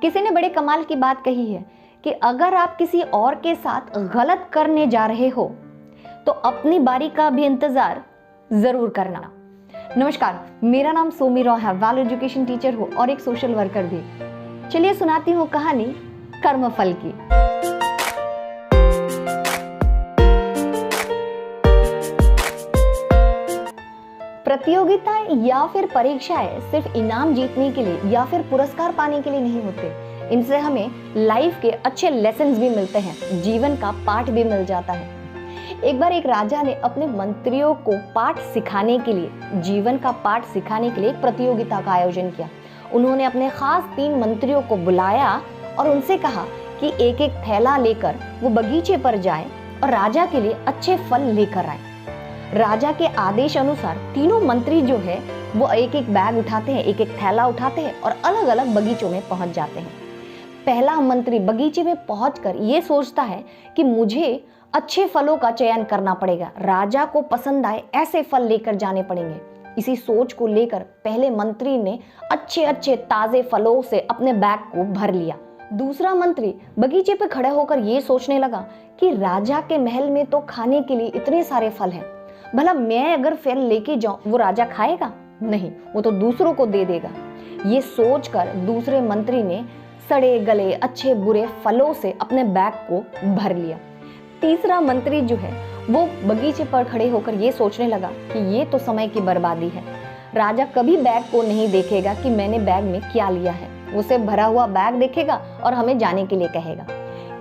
किसी ने बड़े कमाल की बात कही है कि अगर आप किसी और के साथ गलत करने जा रहे हो तो अपनी बारी का भी इंतजार जरूर करना। नमस्कार, मेरा नाम सोमी रॉय है, वैल्यू एजुकेशन टीचर हूँ और एक सोशल वर्कर भी। चलिए सुनाती हूँ कहानी कर्मफल की। प्रतियोगिताएं या फिर परीक्षाएं सिर्फ इनाम जीतने के लिए या फिर पुरस्कार पाने के लिए नहीं होते। इनसे हमें लाइफ के अच्छे लेसन्स भी मिलते हैं, जीवन का पाठ भी मिल जाता है। एक बार एक राजा ने अपने मंत्रियों को पाठ सिखाने के लिए, जीवन का पाठ सिखाने के लिए एक प्रतियोगिता का आयोजन किया। उन्होंने अपने खास 3 मंत्रियों को बुलाया और उनसे कहा कि एक एक थैला लेकर वो बगीचे पर जाएं और राजा के लिए अच्छे फल लेकर आए। राजा के आदेश अनुसार तीनों मंत्री जो है वो एक एक बैग उठाते हैं, एक एक थैला उठाते हैं और अलग अलग बगीचों में पहुंच जाते हैं। पहला मंत्री बगीचे में पहुंचकर ये सोचता है कि मुझे अच्छे फलों का चयन करना पड़ेगा, राजा को पसंद आए ऐसे फल लेकर जाने पड़ेंगे। इसी सोच को लेकर पहले मंत्री ने अच्छे अच्छे ताजे फलों से अपने बैग को भर लिया। दूसरा मंत्री बगीचे पर खड़े होकर ये सोचने लगा कि राजा के महल में तो खाने के लिए इतने सारे फल हैं, भला मैं अगर फल लेके जाऊं वो राजा खाएगा? नहीं, वो तो दूसरों को दे देगा। ये सोचकर दूसरे मंत्री ने सड़े गले अच्छे बुरे फलों से अपने बैग को भर लिया। तीसरा मंत्री जो है वो बगीचे पर खड़े होकर ये सोचने लगा कि ये तो समय की बर्बादी है, राजा कभी बैग को नहीं देखेगा कि मैंने बैग में क्या लिया है, उसे भरा हुआ बैग देखेगा और हमें जाने के लिए कहेगा।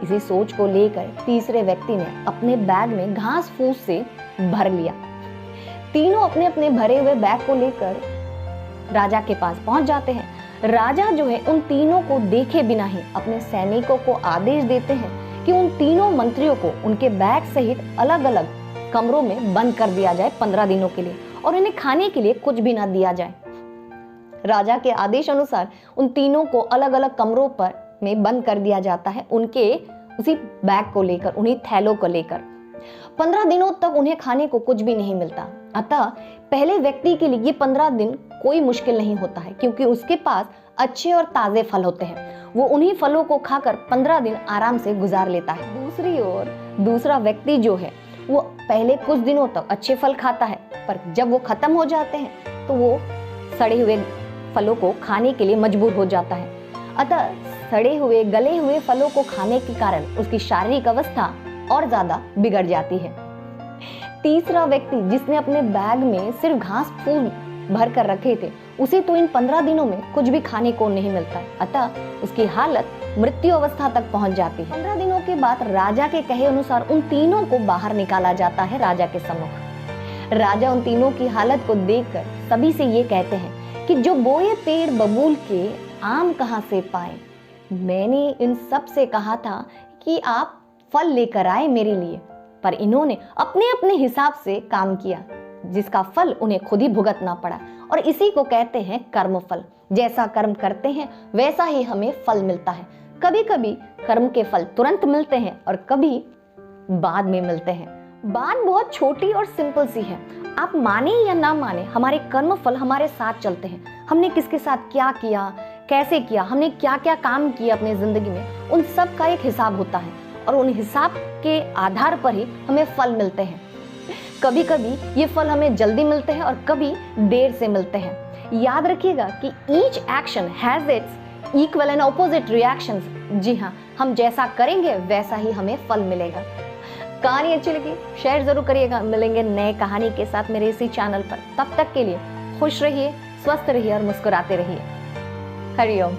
इसी सोच को लेकर तीसरे व्यक्ति ने अपने बैग में घास फूस से भर लिया। तीनों अपने अपने भरे हुए बैग को लेकर राजा के पास पहुंच जाते हैं। राजा जो है उन तीनों को देखे बिना ही अपने सैनिकों को आदेश देते हैं कि उन तीनों मंत्रियों को उनके बैग सहित अलग अलग कमरों में बंद कर दिया जाए 15 दिनों के लिए और इन्हें खाने के लिए कुछ भी ना दिया जाए। राजा के आदेश अनुसार उन तीनों को अलग अलग कमरों पर में बंद कर दिया जाता है, उनके उसी बैग को लेकर, उन्हीं थैलों को लेकर। 15 दिनों तक उन्हें खाने को कुछ भी नहीं मिलता। अतः पहले व्यक्ति के लिए ये 15 दिन कोई मुश्किल नहीं होता है, क्योंकि उसके पास अच्छे और ताजे फल होते हैं। वो उन्हीं फलों को खाकर 15 दिन आराम से गुजार लेता है। दूसरी ओर दूसरा व्यक्ति जो है वो पहले कुछ दिनों तक अच्छे फल खाता है, पर जब वो खत्म हो जाते हैं तो वो सड़े हुए फलों को खाने के लिए मजबूर हो जाता है। अतः सड़े हुए गले हुए फलों को खाने के कारण उसकी शारीरिक अवस्था और ज्यादा बिगड़ जाती है। तीसरा व्यक्ति जिसने अपने बैग में सिर्फ घास फूस भर कर रखे थे, उसे तो इन 15 दिनों में कुछ भी खाने को नहीं मिलता है, अतः उसकी हालत मृत्यु अवस्था तक पहुंच जाती है। 15 दिनों के बाद राजा के कहे अनुसार उन तीनों को बाहर निकाला जाता है राजा के सम्मुख। राजा उन तीनों की हालत को देखकर सभी से ये कहते हैं कि जो बोए पेड़ बबूल के आम कहाँ से पाए, मैंने इन सब से कहा था कि आप फल लेकर आए मेरे लिए, पर इन्होंने अपने अपने हिसाब से काम किया, जिसका फल उन्हें खुद ही भुगतना पड़ा। और इसी को कहते हैं कर्मफल। जैसा कर्म करते हैं वैसा ही हमें फल मिलता है। कभी कभी कर्म के फल तुरंत मिलते हैं और कभी बाद में मिलते हैं। बात बहुत छोटी और सिंपल सी है। आप माने या ना माने, हमारे कर्म फल हमारे साथ चलते हैं। हमने किसके साथ क्या किया, कैसे किया, हमने क्या क्या काम किया अपनी जिंदगी में, उन सब का एक हिसाब होता है और उन हिसाब के आधार पर ही हमें फल मिलते हैं। कभी कभी ये फल हमें जल्दी मिलते हैं और कभी देर से मिलते हैं। याद रखिएगा कि each action has its equal and opposite reactions. जी हाँ, हम जैसा करेंगे वैसा ही हमें फल मिलेगा। कहानी अच्छी लगी शेयर जरूर करिएगा। मिलेंगे नए कहानी के साथ मेरे इसी चैनल पर। तब तक के लिए खुश रहिए, स्वस्थ रहिए और मुस्कुराते रहिए। हरिओम।